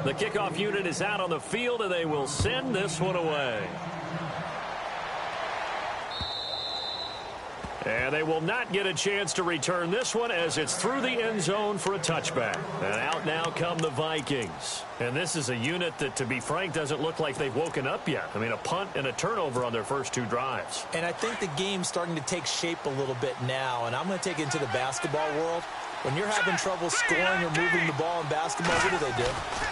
The kickoff unit is out on the field, and they will send this one away. And they will not get a chance to return this one as it's through the end zone for a touchback. And out now come the Vikings. And this is a unit that, to be frank, doesn't look like they've woken up yet. I mean, a punt and a turnover on their first two drives. And I think the game's starting to take shape a little bit now. And I'm going to take it into the basketball world. When you're having trouble scoring or moving the ball in basketball, what do?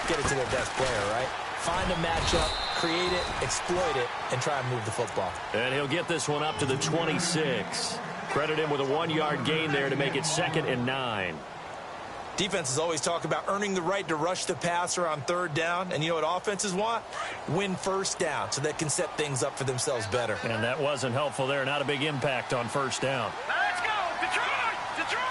Get it to their best player, right? Find a matchup, create it, exploit it, and try and move the football. And he'll get this one up to the 26. Credit him with a 1-yard gain there to make it 2nd and 9. Defenses always talk about earning the right to rush the passer on 3rd down. And you know what offenses want? Win 1st down so they can set things up for themselves better. And that wasn't helpful there. Not a big impact on 1st down. Let's go! Detroit! Detroit!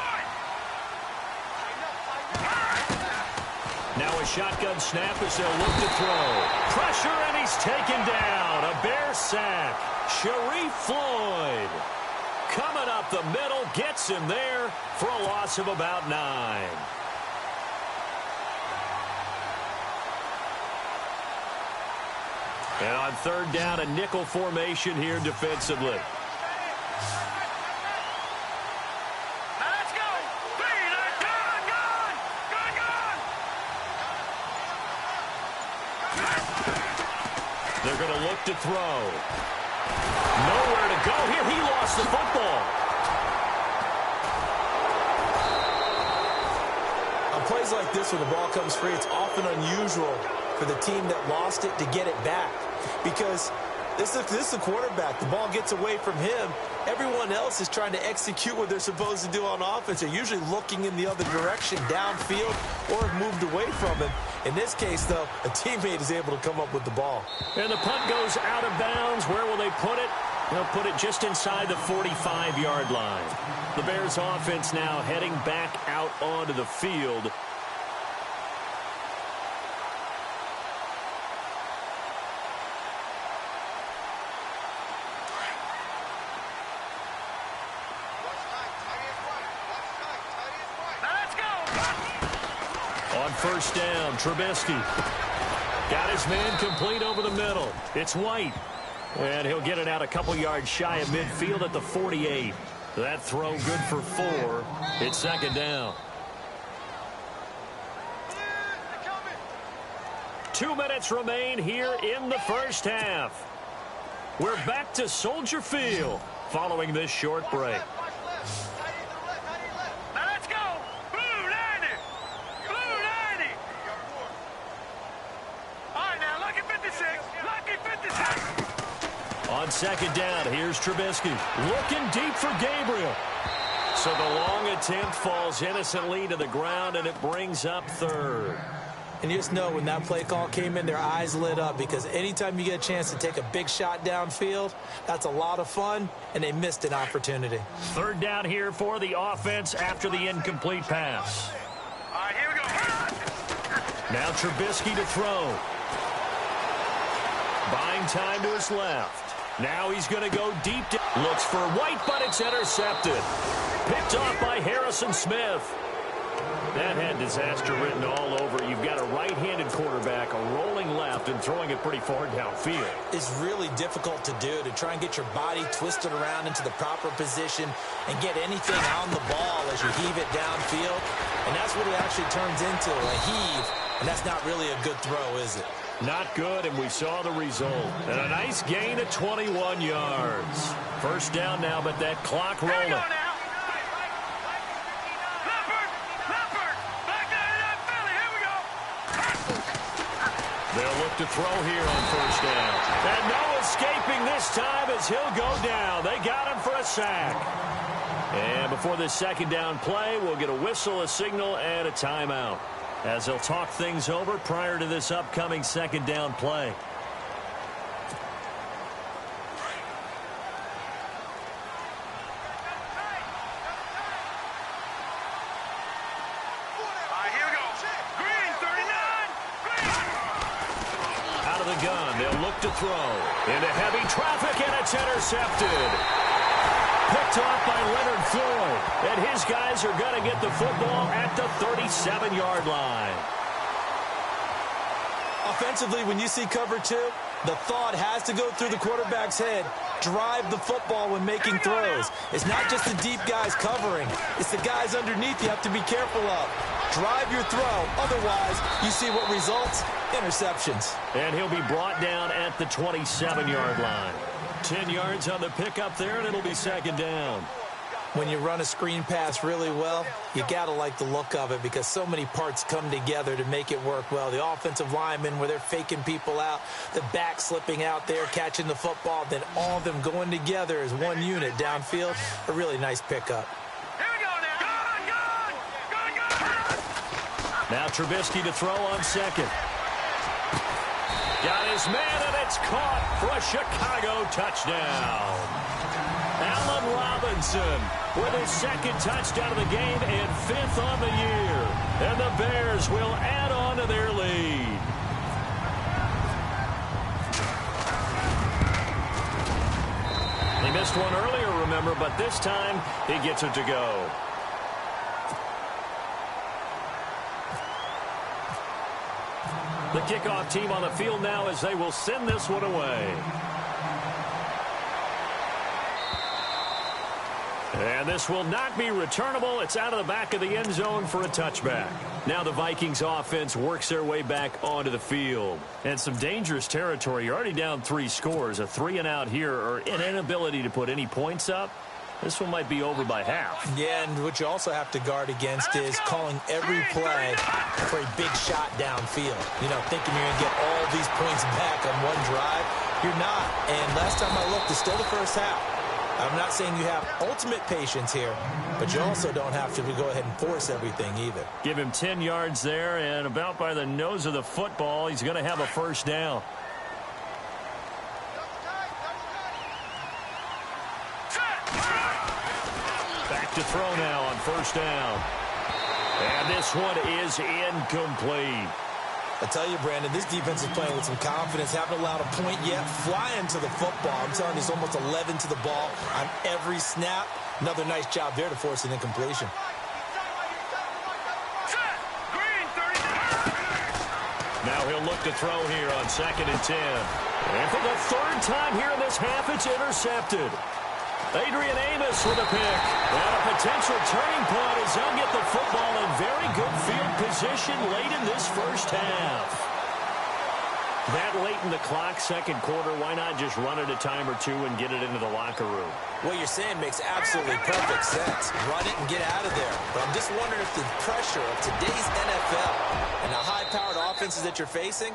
Now a shotgun snap as they'll look to throw. Pressure, and he's taken down. A Bear sack. Sharif Floyd coming up the middle, gets him there for a loss of about 9. And on 3rd down, a nickel formation here defensively. Let's go! They're going to look to throw. Nowhere to go here. He lost the football. On plays like this, when the ball comes free, it's often unusual for the team that lost it to get it back. Because this is a quarterback. The ball gets away from him. Everyone else is trying to execute what they're supposed to do on offense. They're usually looking in the other direction, downfield, or have moved away from him. In this case, though, a teammate is able to come up with the ball. And the punt goes out of bounds. Where will they put it? They'll put it just inside the 45-yard line. The Bears offense now heading back out onto the field. On 1st down, Trubisky got his man complete over the middle. It's White, and he'll get it out a couple yards shy of midfield at the 48. That throw good for 4. It's 2nd down. 2 minutes remain here in the first half. We're back to Soldier Field following this short break. On 2nd down, here's Trubisky. Looking deep for Gabriel. So the long attempt falls innocently to the ground, and it brings up 3rd. And you just know when that play call came in, their eyes lit up, because anytime you get a chance to take a big shot downfield, that's a lot of fun, and they missed an opportunity. 3rd down here for the offense after the incomplete pass. All right, here we go. Now Trubisky to throw. Buying time to his left. Now he's going to go deep. Looks for White, but it's intercepted. Picked off by Harrison Smith. That had disaster written all over. You've got a right-handed quarterback, a rolling left, and throwing it pretty far downfield. It's really difficult to do, to try and get your body twisted around into the proper position and get anything on the ball as you heave it downfield. And that's what it actually turns into, a heave. And that's not really a good throw, is it? Not good, and we saw the result. And a nice gain of 21 yards. 1st down now, but that clock rolling. They'll look to throw here on 1st down. And no escaping this time as he'll go down. They got him for a sack. And before this 2nd down play, we'll get a whistle, a signal, and a timeout, as they'll talk things over prior to this upcoming 2nd down play. Here we go. Green, 39. Green. Out of the gun, they'll look to throw. Into heavy traffic, and it's intercepted. Picked off by Leonard Floyd. And his guys are going to get the football at the 37-yard line. Offensively, when you see cover two, the thought has to go through the quarterback's head. Drive the football when making throws. It's not just the deep guys covering. It's the guys underneath you have to be careful of. Drive your throw. Otherwise, you see what results? Interceptions. And he'll be brought down at the 27-yard line. 10 yards on the pickup there, and it'll be second down. When you run a screen pass really well, you got to like the look of it because so many parts come together to make it work well. The offensive linemen where they're faking people out, the back slipping out there, catching the football, then all of them going together as one unit downfield. A really nice pickup. Here we go now. Go. Now Trubisky to throw on second. Got his man, and it's caught for a Chicago touchdown. Allen Robinson with his second touchdown of the game and 5th on the year. And the Bears will add on to their lead. He missed one earlier, remember, but this time he gets it to go. The kickoff team on the field now as they will send this one away. And this will not be returnable. It's out of the back of the end zone for a touchback. Now the Vikings offense works their way back onto the field. And some dangerous territory. You're already down 3 scores. A 3-and-out here or an inability to put any points up. This one might be over by half. Yeah, and what you also have to guard against is calling every play for a big shot downfield. You know, thinking you're going to get all these points back on one drive. You're not. And last time I looked, it's still the first half. I'm not saying you have ultimate patience here, but you also don't have to go ahead and force everything either. Give him 10 yards there, and about by the nose of the football, he's going to have a first down. Back to throw now on first down. And this one is incomplete. I tell you, Brandon, this defense is playing with some confidence. Haven't allowed a point yet. Flying to the football. I'm telling you, it's almost 11 to the ball on every snap. Another nice job there to force an incompletion. Now he'll look to throw here on 2nd and 10. And for the 3rd time here in this half, it's intercepted. Adrian Amos with a pick. And a potential turning point as they'll get the football in very good field position late in this first half. That late in the clock, second quarter, why not just run it a time or two and get it into the locker room? What you're saying makes absolutely perfect sense. Run it and get out of there. But I'm just wondering if the pressure of today's NFL and the high-powered offenses that you're facing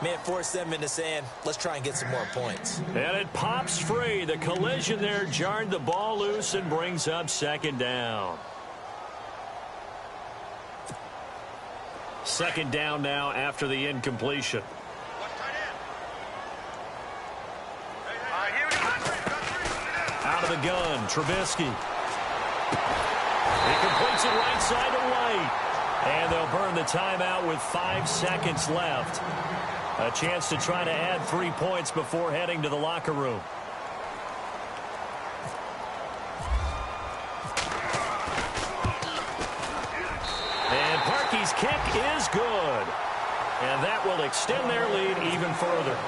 may have forced them into saying, let's try and get some more points. And it pops free. The collision there jarred the ball loose and brings up 2nd down. 2nd down now after the incompletion. Out of the gun, Trubisky. He completes it right side to right. And they'll burn the timeout with 5 seconds left. A chance to try to add 3 points before heading to the locker room. And Parkey's kick is good. And that will extend their lead even further.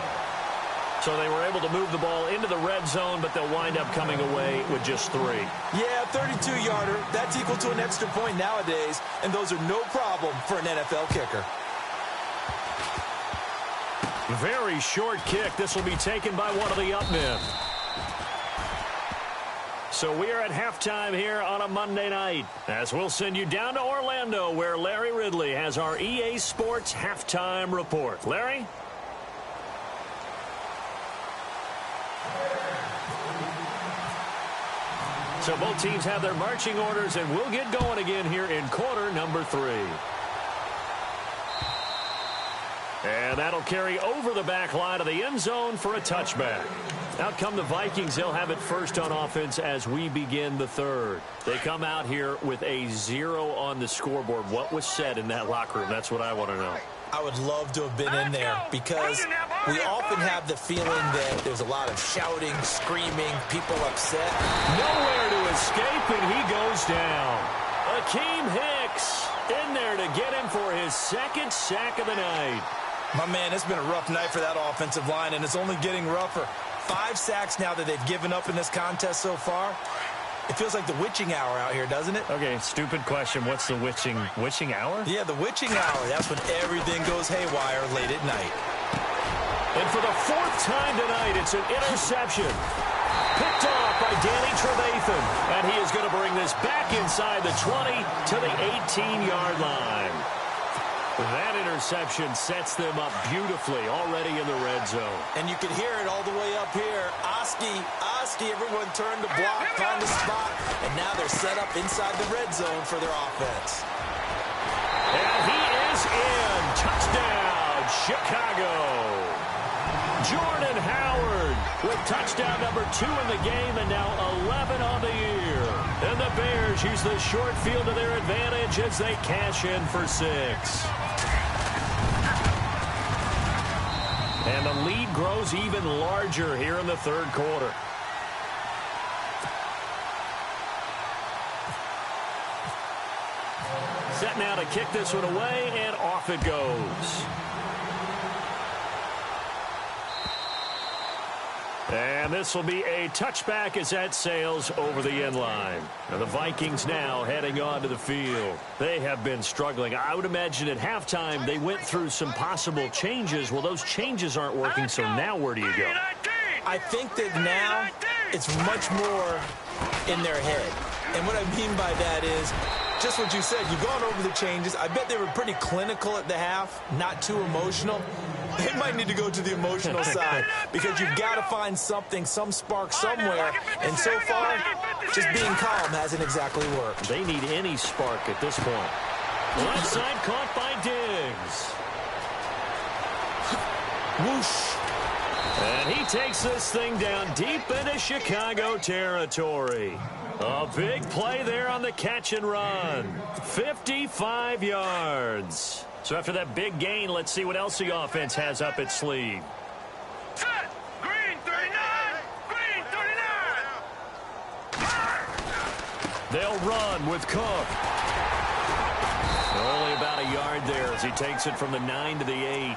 So they were able to move the ball into the red zone, but they'll wind up coming away with just 3. Yeah, 32-yarder. That's equal to an extra point nowadays, and those are no problem for an NFL kicker. Very short kick. This will be taken by one of the up men. So we are at halftime here on a Monday night, as we'll send you down to Orlando, where Larry Ridley has our EA Sports halftime report. Larry? So both teams have their marching orders, and we'll get going again here in quarter number 3. And that'll carry over the back line of the end zone for a touchback. Out come the Vikings. They'll have it first on offense as we begin the 3rd. They come out here with a 0 on the scoreboard. What was said in that locker room? That's what I want to know. I would love to have been in there because we often have the feeling that there's a lot of shouting, screaming, people upset. Nowhere to escape, and he goes down. Akeem Hicks in there to get him for his 2nd sack of the night. My man, it's been a rough night for that offensive line, and it's only getting rougher. 5 sacks now that they've given up in this contest so far. It feels like the witching hour out here, doesn't it? Okay, stupid question. What's the witching hour? Yeah, the witching hour. That's when everything goes haywire late at night. And for the 4th time tonight, it's an interception. Picked off by Danny Trevathan. And he is going to bring this back inside the 20 to the 18-yard line. That interception sets them up beautifully already in the red zone. And you can hear it all the way up here. Oski, everyone turned to block, found a spot, and now they're set up inside the red zone for their offense. And he is in. Touchdown, Chicago. Jordan Howard with touchdown number 2 in the game and now 11 on the year. And the Bears use the short field to their advantage as they cash in for 6. And the lead grows even larger here in the 3rd quarter. Set now to kick this one away, and off it goes. And this will be a touchback as that sails over the end line. And the Vikings now heading onto the field. They have been struggling. I would imagine at halftime they went through some possible changes. Well, those changes aren't working, so now where do you go? I think that now it's much more in their head. And what I mean by that is just what you said. You've gone over the changes. I bet they were pretty clinical at the half, not too emotional. They might need to go to the emotional side because you've got to find something, some spark somewhere. And so far, just being calm hasn't exactly worked. They need any spark at this point. Left side caught by Diggs. Whoosh. And he takes this thing down deep into Chicago territory. A big play there on the catch and run. 55 yards. So after that big gain, let's see what else the offense has up its sleeve. Set. Green 39. Green 39. They'll run with Cook. Only about a yard there as he takes it from the 9 to the 8.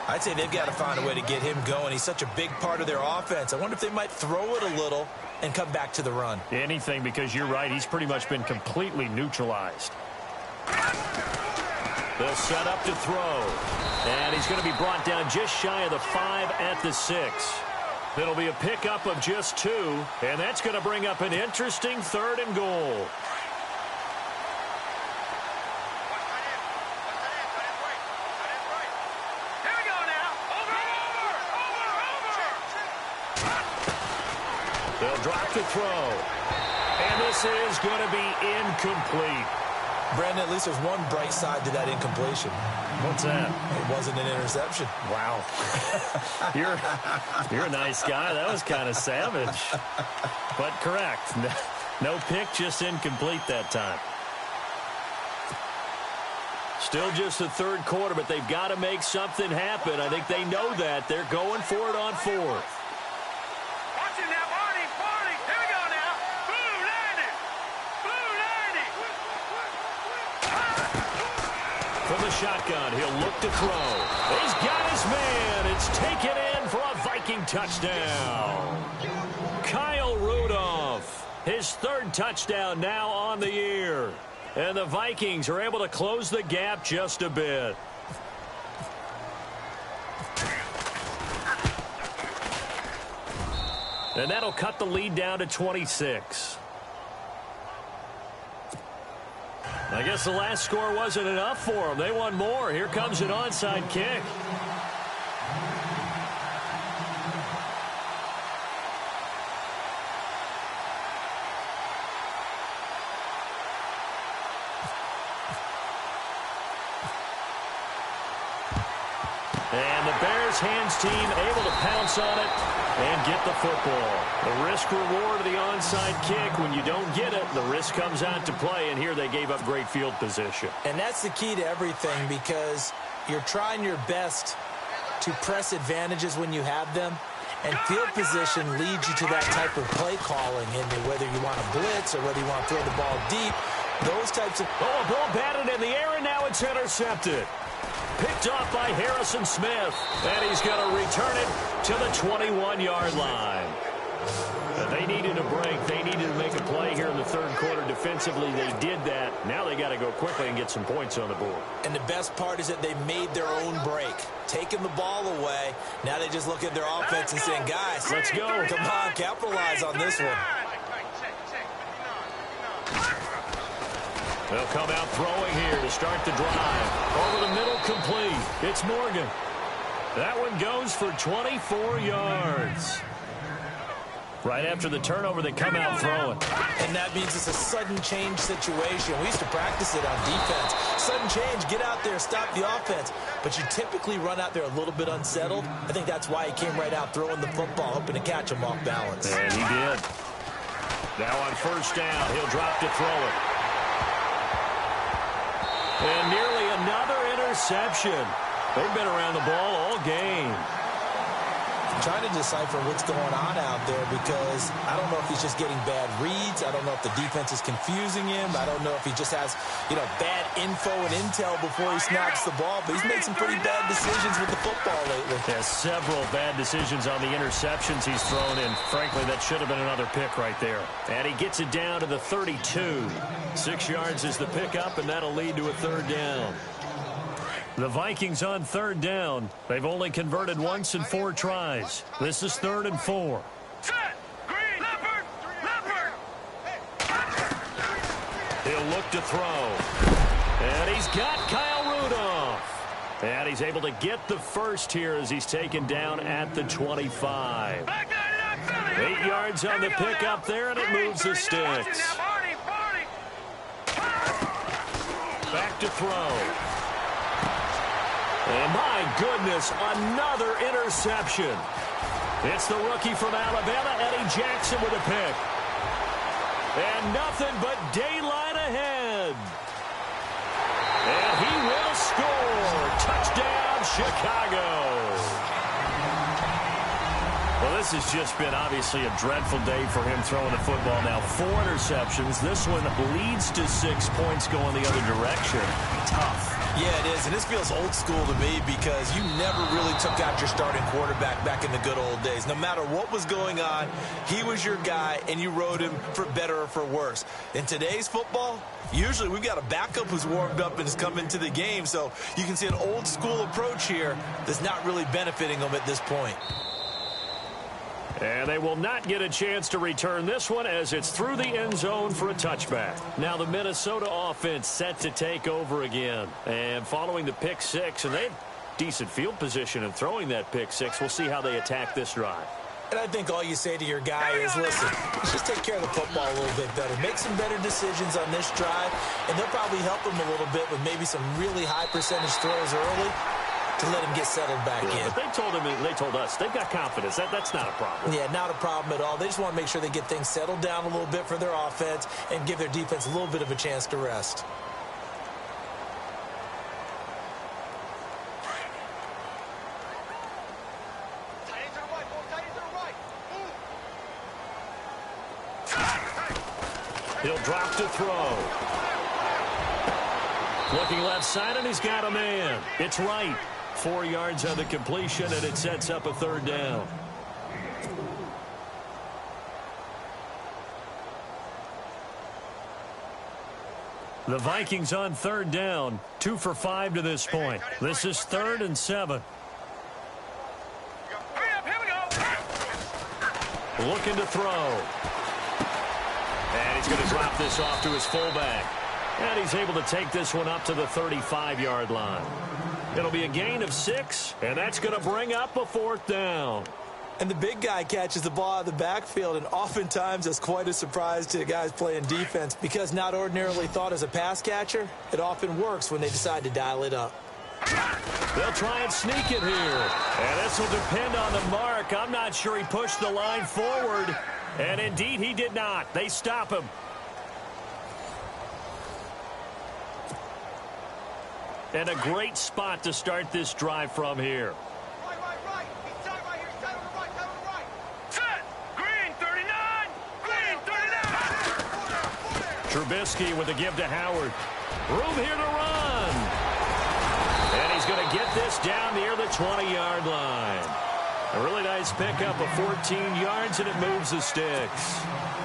I'd say they've got to find a way to get him going. He's such a big part of their offense. I wonder if they might throw it a little and come back to the run. Anything, because you're right. He's pretty much been completely neutralized. They'll set up to throw. And he's going to be brought down just shy of the 5 at the 6. It'll be a pickup of just 2. And that's going to bring up an interesting 3rd and goal. Here we go now. Over. They'll drop to throw. And this is going to be incomplete. Brandon, at least there's one bright side to that incompletion. What's that? It wasn't an interception. Wow. You're a nice guy. That was kind of savage. But correct. No pick, just incomplete that time. Still just the 3rd quarter, but they've got to make something happen. I think they know that. They're going for it on 4th. Watch it now, Barney. Here we go now. Blue 90. Blue 90. From the shotgun, he'll look to throw. He's got his man. It's taken in for a Viking touchdown. Kyle Rudolph, his 3rd touchdown now on the year. And the Vikings are able to close the gap just a bit. And that'll cut the lead down to 26. I guess the last score wasn't enough for them. They won more. Here comes an onside kick. And the Bears hands team able to pounce on it and get the football. The risk-reward of the onside kick. When you don't get it, the risk comes out to play, and here they gave up great field position. And that's the key to everything, because you're trying your best to press advantages when you have them, and field position leads you to that type of play calling, and whether you want to blitz or whether you want to throw the ball deep, those types of... Oh, a ball batted in the air, and now it's intercepted. Picked off by Harrison Smith. And he's going to return it to the 21-yard line. They needed a break. They needed to make a play here in the third quarter. Defensively, they did that. Now they got to go quickly and get some points on the board. And the best part is that they made their own break. Taking the ball away. Now they just look at their offense and saying, guys, let's go. Come on, capitalize on this one. They'll come out throwing here to start the drive. Over the middle, complete. It's Morgan. That one goes for 24 yards. Right after the turnover, they come out throwing. And that means it's a sudden change situation. We used to practice it on defense. Sudden change, get out there, stop the offense. But you typically run out there a little bit unsettled. I think that's why he came right out throwing the football, hoping to catch him off balance. And he did. Now on first down, he'll drop to throw it. And nearly another interception. They've been around the ball all game. I'm trying to decipher what's going on out there because I don't know if he's just getting bad reads. I don't know if the defense is confusing him. I don't know if he just has, bad info and intel before he snaps the ball. But he's made some pretty bad decisions with the football lately. Yeah, several bad decisions on the interceptions he's thrown in. Frankly, that should have been another pick right there. And he gets it down to the 32. 6 yards is the pickup, and that'll lead to a third down. The Vikings on third down. They've only converted once in 4 tries. This is 3rd and 4. He'll look to throw. And he's got Kyle Rudolph. And he's able to get the first here as he's taken down at the 25. 8 yards on the pickup there, and it moves the sticks. Back to throw. And my goodness, another interception. It's the rookie from Alabama, Eddie Jackson, with a pick. And nothing but daylight ahead. And he will score. Touchdown, Chicago. Well, this has just been obviously a dreadful day for him throwing the football now. 4 interceptions. This one leads to 6 points going the other direction. Tough. Yeah, it is, and this feels old school to me because you never really took out your starting quarterback back in the good old days. No matter what was going on, he was your guy, and you rode him for better or for worse. In today's football, usually we've got a backup who's warmed up and has come into the game, so you can see an old school approach here that's not really benefiting them at this point. And they will not get a chance to return this one as it's through the end zone for a touchback. Now the Minnesota offense set to take over again. And following the pick 6, and they have decent field position in throwing that pick 6. We'll see how they attack this drive. And I think all you say to your guy is, listen, let's just take care of the football a little bit better. Make some better decisions on this drive, and they'll probably help him a little bit with maybe some really high percentage throws early to let him get settled back in. But they told us they've got confidence. That's not a problem. Yeah, not a problem at all. They just want to make sure they get things settled down a little bit for their offense and give their defense a little bit of a chance to rest. He'll drop to throw. Looking left side, and he's got a man. It's right. 4 yards on the completion, and it sets up a third down. The Vikings on third down, 2 for 5 to this point. This is 3rd and 7. Looking to throw. And he's going to drop this off to his fullback. And he's able to take this one up to the 35-yard line. It'll be a gain of 6, and that's going to bring up a 4th down. And the big guy catches the ball out of the backfield, and oftentimes that's quite a surprise to the guys playing defense because not ordinarily thought as a pass catcher, it often works when they decide to dial it up. They'll try and sneak it here. And this will depend on the mark. I'm not sure he pushed the line forward. And indeed, he did not. They stop him. And a great spot to start this drive from here. Right. Inside right here. Inside on the right. Set. Green 39. Green 39. Trubisky with a give to Howard. Room here to run. And get this down near the 20-yard line. A really nice pickup of 14 yards, and it moves the sticks.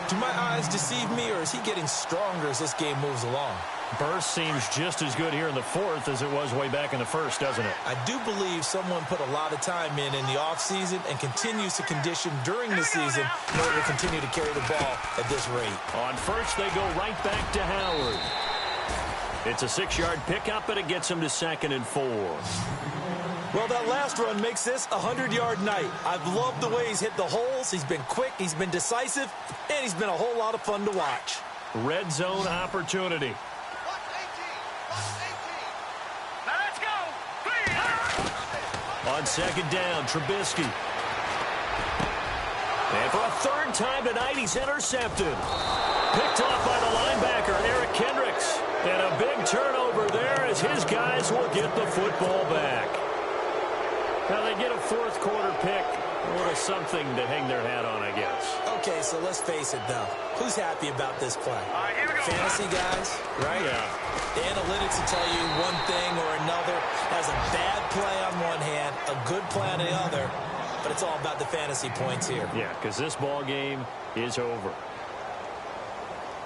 Do my eyes deceive me, or is he getting stronger as this game moves along? Burst seems just as good here in the fourth as it was way back in the first, doesn't it? I do believe someone put a lot of time in the offseason and continues to condition during the season in order to continue to carry the ball at this rate. On first, they go right back to Howard. It's a 6-yard pickup, and it gets him to 2nd and 4. Well, that last run makes this a 100-yard night. I've loved the way he's hit the holes. He's been quick, he's been decisive, and he's been a whole lot of fun to watch. Red zone opportunity. Now let's go. On 2nd down, Trubisky. And for a 3rd time tonight, he's intercepted. Picked off by the linebacker, Eric Kendricks. And a big turnover there as his guys will get the football back. Now they get a 4th quarter pick. A little something to hang their hat on, I guess. Okay, so let's face it, though. Who's happy about this play? All right, here we go. Fantasy guys, right? Yeah. The analytics will tell you one thing or another. Has a bad play on one hand, a good play on the other. But it's all about the fantasy points here. Yeah, because this ball game is over.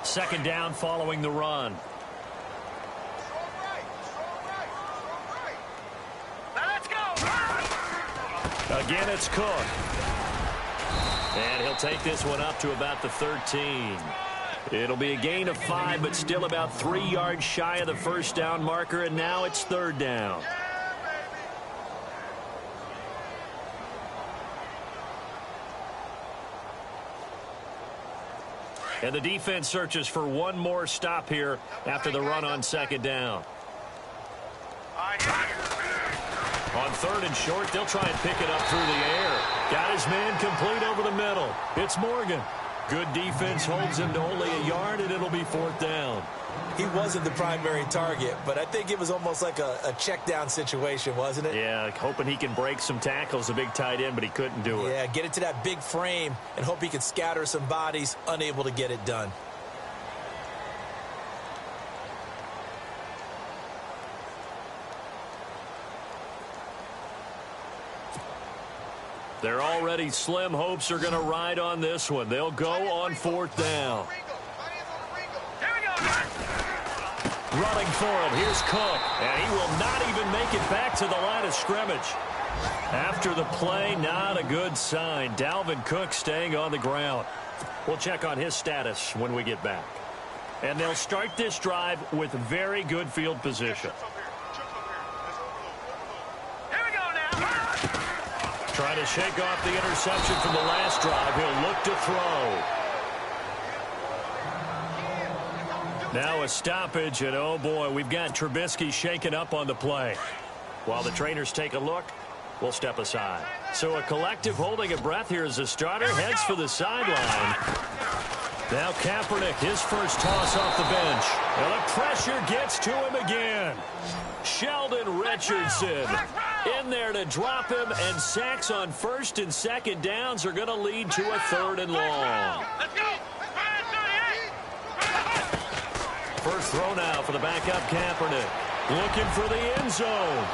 2nd down following the run. Again, it's Cook. And he'll take this one up to about the 13. It'll be a gain of 5, but still about 3 yards shy of the 1st down marker, and now it's 3rd down. And the defense searches for one more stop here after the run on 2nd down. On 3rd and short, they'll try and pick it up through the air. Got his man complete over the middle. It's Morgan. Good defense holds him to only a yard, and it'll be 4th down. He wasn't the primary target, but I think it was almost like a check down situation, wasn't it? Yeah, hoping he can break some tackles, a big tight end, but he couldn't do it. Yeah, get it to that big frame and hope he can scatter some bodies, unable to get it done. Their already slim hopes are going to ride on this one. They'll go on 4th down. Running for it, here's Cook. And he will not even make it back to the line of scrimmage. After the play, not a good sign. Dalvin Cook staying on the ground. We'll check on his status when we get back. And they'll start this drive with very good field position. Trying to shake off the interception from the last drive. He'll look to throw. Now a stoppage, and oh boy, we've got Trubisky shaken up on the play. While the trainers take a look, we'll step aside. So a collective holding of breath here as the starter heads for the sideline. Now Kaepernick, his first toss off the bench. And the pressure gets to him again. Sheldon Richardson in there to drop him, and sacks on 1st and 2nd downs are going to lead to a 3rd and long. Let's go. First throw now for the backup Kaepernick. Looking for the end zone.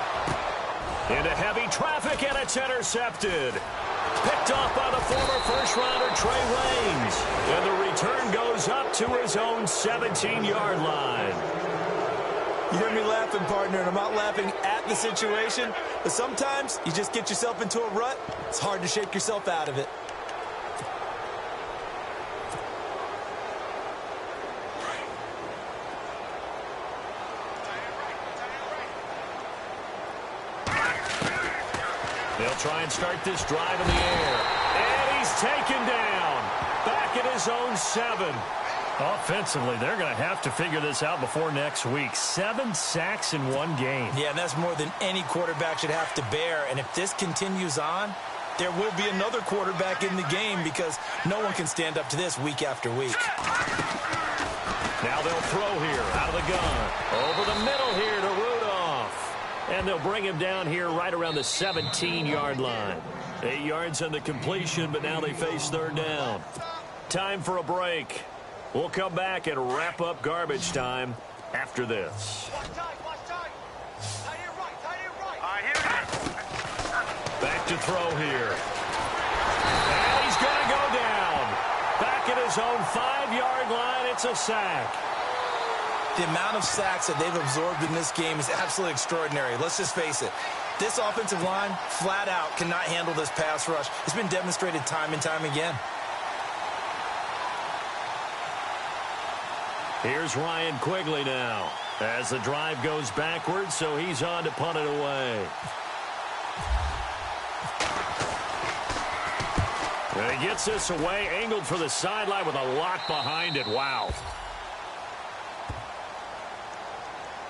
Into heavy traffic, and it's intercepted. Picked off by the former first-rounder Trey Waynes. And the return goes up to his own 17-yard line. You hear me laughing, partner, and I'm not laughing at the situation, but sometimes you just get yourself into a rut. It's hard to shake yourself out of it. They'll try and start this drive in the air. And he's taken down. Back at his own 7. Offensively, they're going to have to figure this out before next week. 7 sacks in one game. Yeah, and that's more than any quarterback should have to bear. And if this continues on, there will be another quarterback in the game because no one can stand up to this week after week. Now they'll throw here out of the gun. Over the middle here to Rudolph. And they'll bring him down here right around the 17-yard line. 8 yards on the completion, but now they face 3rd down. Time for a break. We'll come back and wrap up garbage time after this. All right, here we to throw here. And he's going to go down. Back at his own 5-yard line, it's a sack. The amount of sacks that they've absorbed in this game is absolutely extraordinary. Let's just face it. This offensive line, flat out, cannot handle this pass rush. It's been demonstrated time and time again. Here's Ryan Quigley now as the drive goes backwards, so he's on to punt it away. And he gets this away, angled for the sideline with a lot behind it. Wow.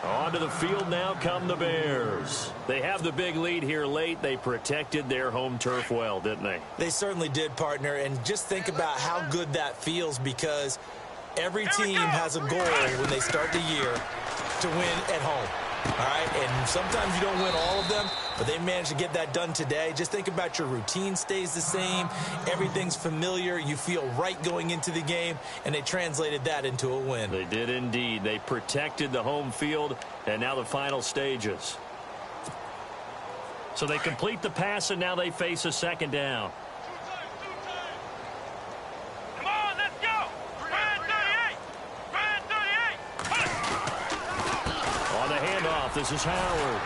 Onto the field now come the Bears. They have the big lead here late. They protected their home turf well, didn't they? They certainly did, partner. And just think about how good that feels, because every team has a goal when they start the year to win at home. All right, and sometimes you don't win all of them, but they managed to get that done today. Just think about your routine stays the same. Everything's familiar. You feel right going into the game, and they translated that into a win. They did indeed. They protected the home field, and now the final stages. So they complete the pass, and now they face a second down. Come on, let's go. Brand 38. Brand 38. On the handoff, this is Howard.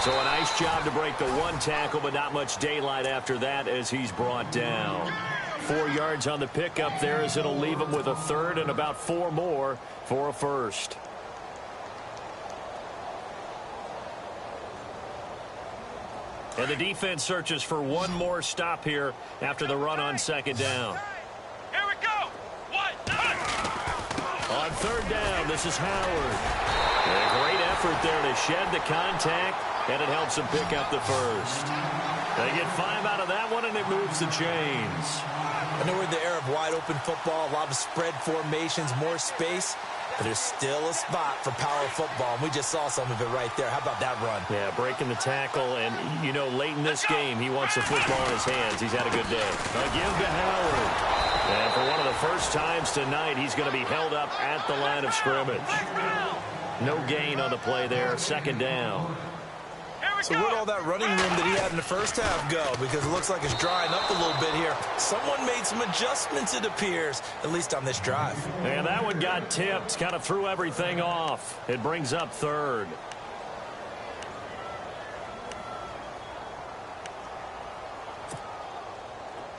So a nice job to break the one tackle, but not much daylight after that as he's brought down. 4 yards on the pickup there, as it'll leave him with a third and about 4 more for a first. And the defense searches for one more stop here after the run on second down. Here we go. 1, On third down, this is Howard. A great effort there to shed the contact, and it helps him pick up the first. They get 5 out of that one, and it moves the chains. I know we're in the era of wide-open football, a lot of spread formations, more space, but there's still a spot for power football, and we just saw some of it right there. How about that run? Yeah, breaking the tackle, and, you know, late in this game, he wants the football in his hands. He's had a good day. A give to Howard. And for one of the first times tonight, he's going to be held up at the line of scrimmage. No gain on the play there, second down. So where'd all that running room that he had in the first half go? Because it looks like it's drying up a little bit here. Someone made some adjustments, it appears, at least on this drive. And that one got tipped, kind of threw everything off. It brings up third.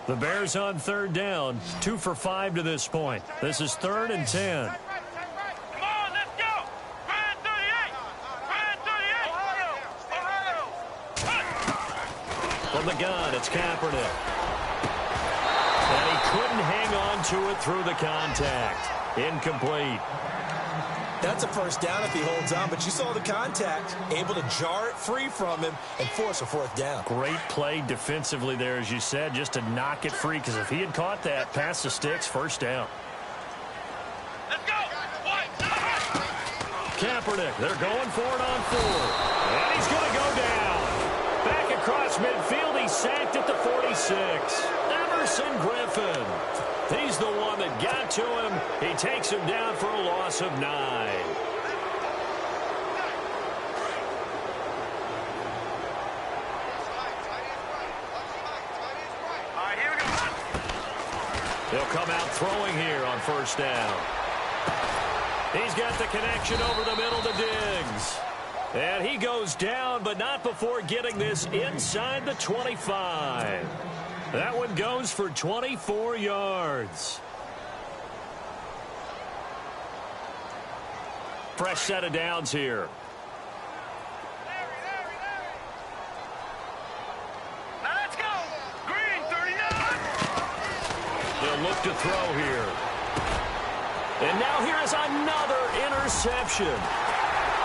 The Bears on third down, 2 for 5 to this point. This is 3rd and 10. Come on, let's go. Brand 38. Brand 38. Ohio. From the gun, it's Kaepernick. And he couldn't hang on to it through the contact. Incomplete. That's a first down if he holds on, but you saw the contact, able to jar it free from him and force a 4th down. Great play defensively there, as you said, just to knock it free, because if he had caught that, past the sticks, first down. Let's go. 1, Kaepernick, they're going for it on 4. And he's going to go down. Back across midfield, he's sacked at the 46. Emerson Griffin. He's the one that got to him. He takes him down for a loss of 9. All right, here we go. They'll come out throwing here on first down. He's got the connection over the middle to Diggs. And he goes down, but not before getting this inside the 25. That one goes for 24 yards. Fresh set of downs here. Now let's go. Green 39. They'll look to throw here. And now here is another interception.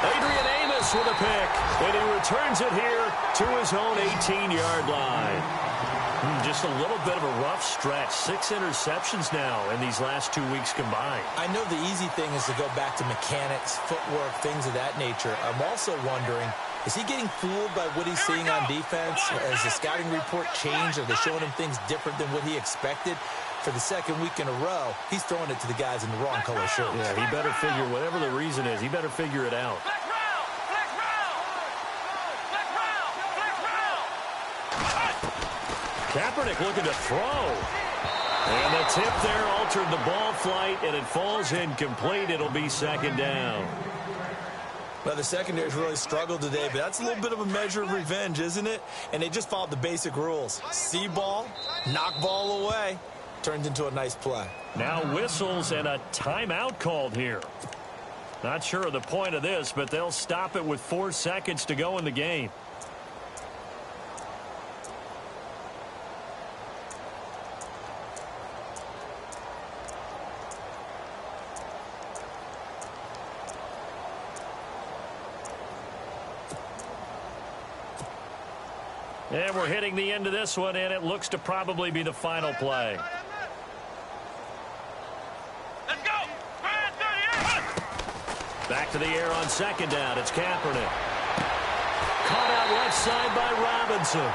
Adrian Amos with a pick, and he returns it here to his own 18-yard line. Just a little bit of a rough stretch. 6 interceptions now in these last 2 weeks combined. I know the easy thing is to go back to mechanics, footwork, things of that nature. I'm also wondering, is he getting fooled by what he's seeing on defense? Has the scouting report changed? Are they showing him things different than what he expected? For the second week in a row, he's throwing it to the guys in the wrong color shirts. Yeah, he better figure, whatever the reason is, he better figure it out. Flex round. Flex round. Flex round. Flex round. Kaepernick looking to throw. And the tip there altered the ball flight, and it falls incomplete. It'll be second down. Well, the secondary's really struggled today, but that's a little bit of a measure of revenge, isn't it? And they just followed the basic rules. See ball, knock ball away. Turns into a nice play. Now whistles and a timeout called here. Not sure of the point of this, but they'll stop it with 4 seconds to go in the game. And we're hitting the end of this one, and it looks to probably be the final play. Let's go. Back to the air on second down. It's Kaepernick. Caught out right side by Robinson.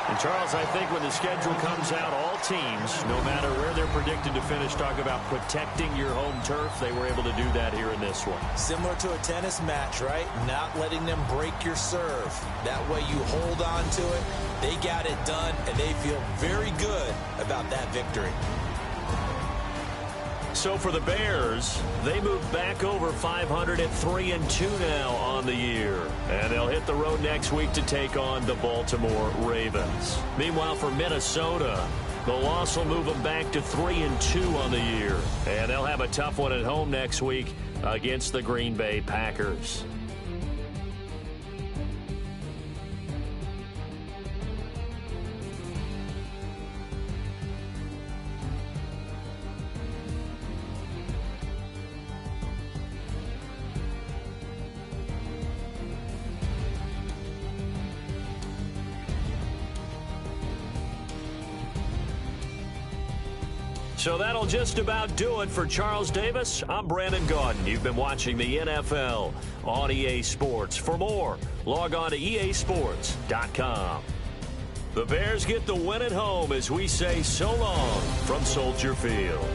And, Charles, I think when the schedule comes out, all teams, no matter where they're predicted to finish, talk about protecting your home turf. They were able to do that here in this one. Similar to a tennis match, right? Not letting them break your serve. That way you hold on to it. They got it done, and they feel very good about that victory. So for the Bears, they move back over 500 at 3-2 now on the year. And they'll hit the road next week to take on the Baltimore Ravens. Meanwhile, for Minnesota, the loss will move them back to 3-2 on the year. And they'll have a tough one at home next week against the Green Bay Packers. So that'll just about do it for Charles Davis. I'm Brandon Gaudin. You've been watching the NFL on EA Sports. For more, log on to easports.com. The Bears get the win at home as we say so long from Soldier Field.